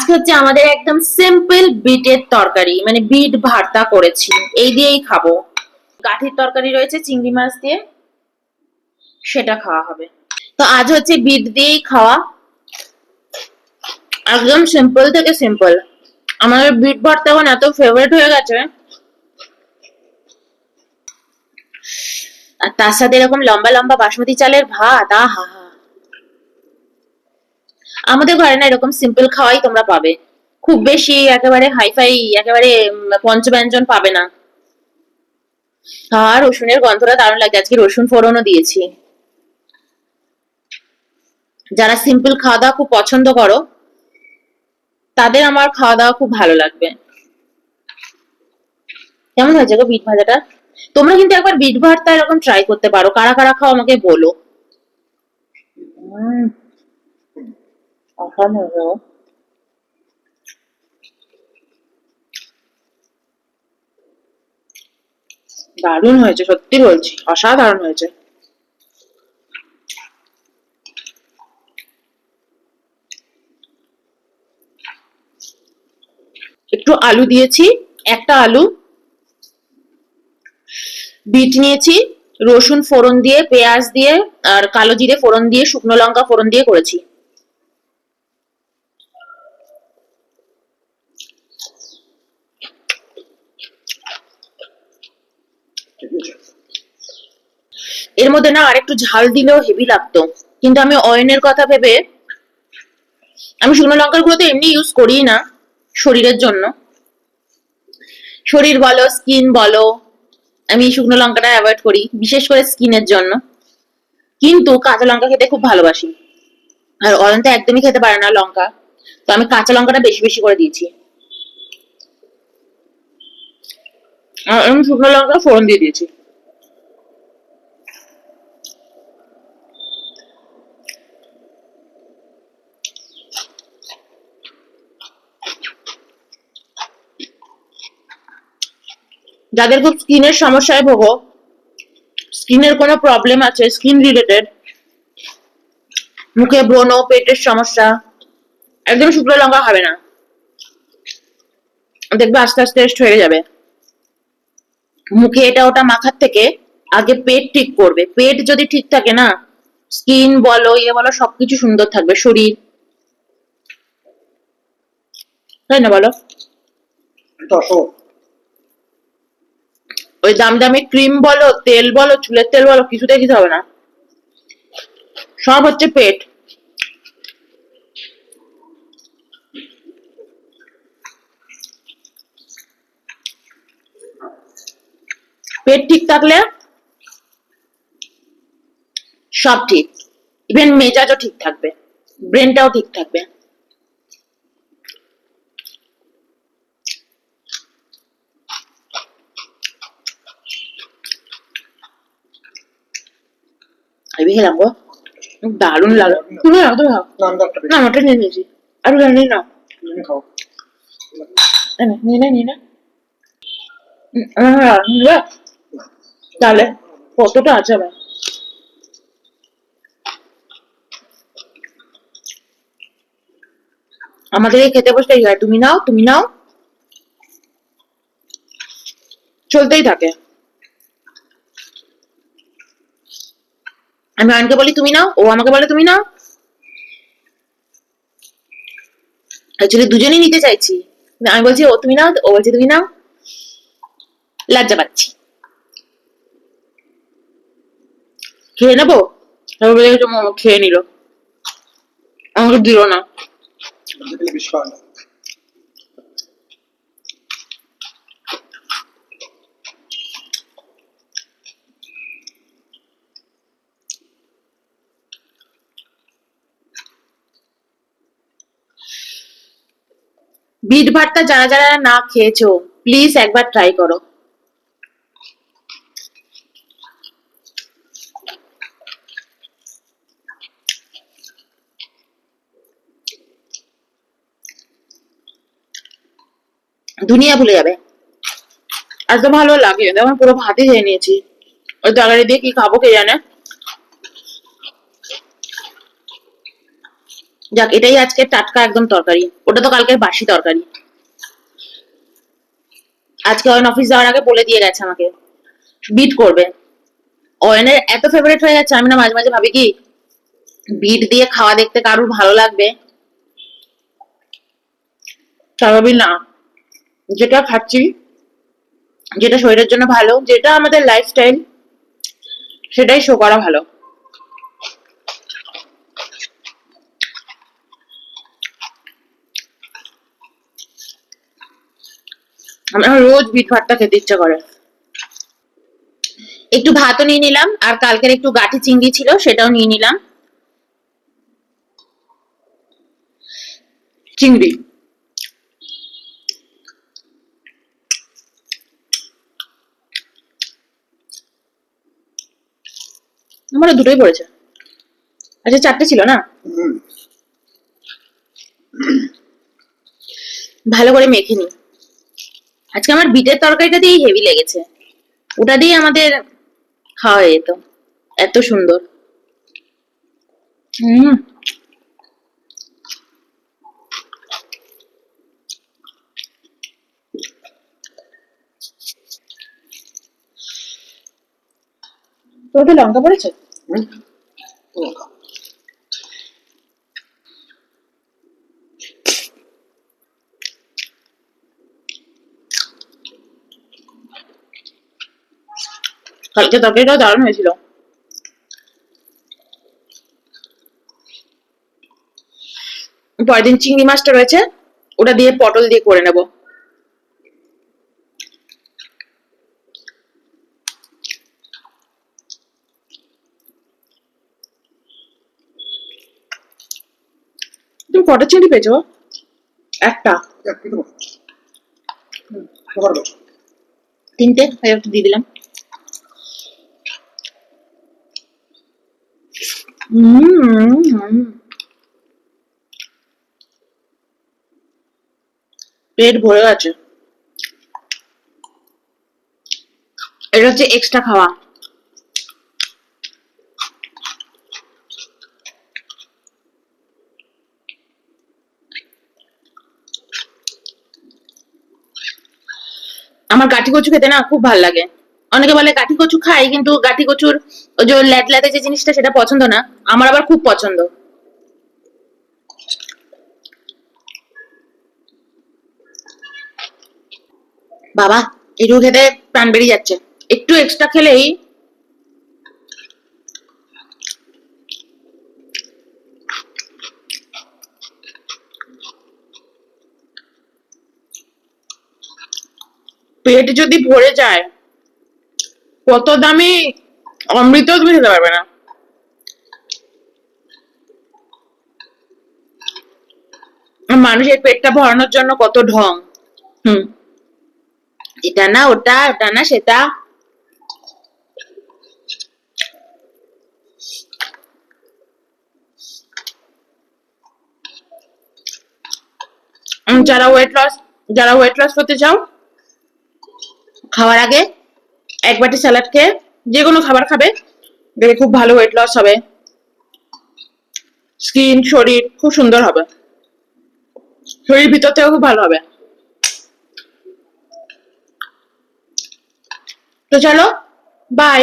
আজকে হচ্ছে আমাদের একদম সিম্পল বিটের তরকারি, মানে বিট ভর্তা করেছি, এই দিয়েই খাবো। কাঠির তরকারি রয়েছে চিংড়ি মাছ দিয়ে, সেটা খাওয়া হবে। তো আজ হচ্ছে বিট দিয়েই খাওয়া, একদম সিম্পল থেকে সিম্পল। আমাদের বিট ভর্তা এখন এত ফেভারিট হয়ে গেছে, আর তার সাথে এরকম লম্বা লম্বা বাসমতি চালের ভাত, আহা হা। আমাদের ঘরে না এরকম সিম্পল খাওয়াই তোমরা পাবে, খুব বেশি একেবারে হাইফাই একেবারে পঞ্চব্যঞ্জন পাবে না। আর রসুনের গন্ধটা দারুণ লাগে, আজকে রসুন ফোড়নও দিয়েছি। যারা সিম্পল খাওয়া দাওয়া খুব পছন্দ করো তাদের আমার খাওয়া দাওয়া খুব ভালো লাগবে। কেমন হয়েছে গো বিট ভাজাটা? তোমরা কিন্তু একবার বিট ভর্তা এরকম ট্রাই করতে পারো, কারা কারা খাও আমাকে বলো। অসাধারণ হয়েছে গো। দারুণ হয়েছে, সত্যি বলছি, অসাধারণ হয়েছে। একটু আলু দিয়েছি, একটা আলু, বিট নিয়েছি, রসুন ফোড়ন দিয়ে, পেঁয়াজ দিয়ে, আর কালো জিরে ফোড়ন দিয়ে, শুকনো লঙ্কা ফোড়ন দিয়ে করেছি। এর মধ্যে না আর একটু ঝাল দিলেও হেভি লাগতো, কিন্তু আমি অয়নের কথা ভেবে আমি শুকনো লঙ্কার গুঁড়ো তো এমনি ইউজ করি না শরীরের জন্য, শরীর বলো স্কিন বলো, আমি শুকনো লঙ্কাটা অ্যাভয়েড করি, বিশেষ করে স্কিনের জন্য। কিন্তু কাঁচা লঙ্কা খেতে খুব ভালোবাসি, আর অয়ন তো একদমই খেতে পারে না লঙ্কা, তো আমি কাঁচা লঙ্কাটা বেশি বেশি করে দিয়েছি, আর আমি শুকনো লঙ্কা ফোড়ন দিয়ে দিয়েছি। যাদের খুব স্কিনের সমস্যায় ভোগো, স্কিনের কোনো প্রবলেম আছে স্কিন রিলেটেড, মুখে ব্রণ, পেটের সমস্যা, একদম শুকনো লঙ্কা খাবে না, দেখবে আস্তে আস্তে টেস্ট হয়ে যাবে। মুখে এটা ওটা মাখার থেকে আগে পেট ঠিক করবে, পেট যদি ঠিক থাকে না, স্কিন বলো ইয়ে বলো সবকিছু সুন্দর থাকবে, শরীর, তাই না বলো? ওই দাম দামি ক্রিম বলো, তেল বলো, চুলের তেল বলো, কিছুতে কিছু হবে না, সব হচ্ছে পেট। পেট ঠিক থাকলে সব ঠিক, ইভেন মেজাজও ঠিক থাকবে, ব্রেনটাও ঠিক থাকবে। আমি খেলাম গো, দারুণ লাগে। তুমি নাও, তুমি খাও। না আমারটা নিয়ে নিয়েছি, আর নিয়ে নাও, নিয়ে না নিয়ে না। তাহলে কতটা আছে আবার। আমাদের খেতে বসতেই হয়, তুমি নাও তুমি নাও, চলতেই থাকে। আমি অয়নকে বলি তুমি নাও, ও আমাকে বলে তুমি নাও, অ্যাকচুয়ালি দুজনেই নিতে চাইছি, আমি বলছি ও তুমি নাও, ও বলছে তুমি নাও, লজ্জা পাচ্ছি। খেয়ে নেবো, খেয়ে নিল, আমাকে দিল না। বিট ভর্তা যারা যারা না খেয়েছো প্লিজ একবার ট্রাই করো। দুনিয়া ভুলে যাবে, এত ভালো লাগে, যেমন পুরো ভাতই খেয়ে নিয়েছি, ওই তরকারি দিয়ে কি খাবো কে জানে। যাক, এটাই আজকে টাটকা একদম তরকারি, ওটা তো কালকের বাসি তরকারি। আজকে অয়ন অফিস যাওয়ার আগে বলে দিয়ে গেছে আমাকে বিট করবে। অয়নের এত ফেভারিট হয়ে গেছে, আমি না মাঝে মাঝে ভাবি কি বিট দিয়ে খাওয়া দেখতে কারুর ভালো লাগবে, স্বাভাবিক না। যেটা খাচ্ছি, যেটা শরীরের জন্য ভালো, যেটা আমাদের লাইফস্টাইল, সেটাই শো করা ভালো। আমার রোজ বিট ভাতটা খেতে ইচ্ছা করে। একটু ভাতও নিয়ে নিলাম, আর কালকের একটু গাঠি চিংড়ি ছিল সেটাও নিয়ে নিলাম। চিংড়ি আমার দুটোই পড়েছে। আচ্ছা, চারটে ছিল না? ভালো করে মেখে নি। আজকে আমার বিটের তরকারিটা দিয়েই হেভি লেগেছে, ওটা দিয়ে আমাদের খাওয়া হয়ে যেত, এত সুন্দর। হুম। তোর লঙ্কা পড়েছে? কালকে তরকারিটাও দারুণ হয়েছিল। পরের দিন চিংড়ি মাছটা রয়েছে, ওটা দিয়ে পটল দিয়ে করে নেব। তুমি কটা চিংড়ি পেয়েছো? একটা? তিনটে, একটু দিয়ে দিলাম। পেট ভরে গেছে। এটা হচ্ছে এক্সট্রা খাওয়া। আমার গাঠি কচু খেতে না খুব ভালো লাগে। অনেকে বলে গাঠি কচু খাই, কিন্তু গাঠি কচুর ওই যে ল্যাদ ল্যাদে যে জিনিসটা, সেটা পছন্দ না। আমার আবার খুব পছন্দ। বাবা, এটুকু খেতে প্রাণ বেরিয়ে যাচ্ছে। একটু এক্সট্রা খেলেই পেট যদি ভরে যায়, কত দামি অমৃত তুমি খেতে পারবে না। মানুষের পেটটা ভরানোর জন্য কত ঢং। হুম, এটা না ওটা, ওটা না সেটা। যারা ওয়েট লস করতে চাও, খাওয়ার আগে এক বাটি স্যালাড খেয়ে যে কোনো খাবার খাবে, দেখে খুব ভালো ওয়েট লস হবে, স্কিন শরীর খুব সুন্দর হবে, শরীর ভিতর থেকেও খুব ভালো হবে। তো চলো, বাই।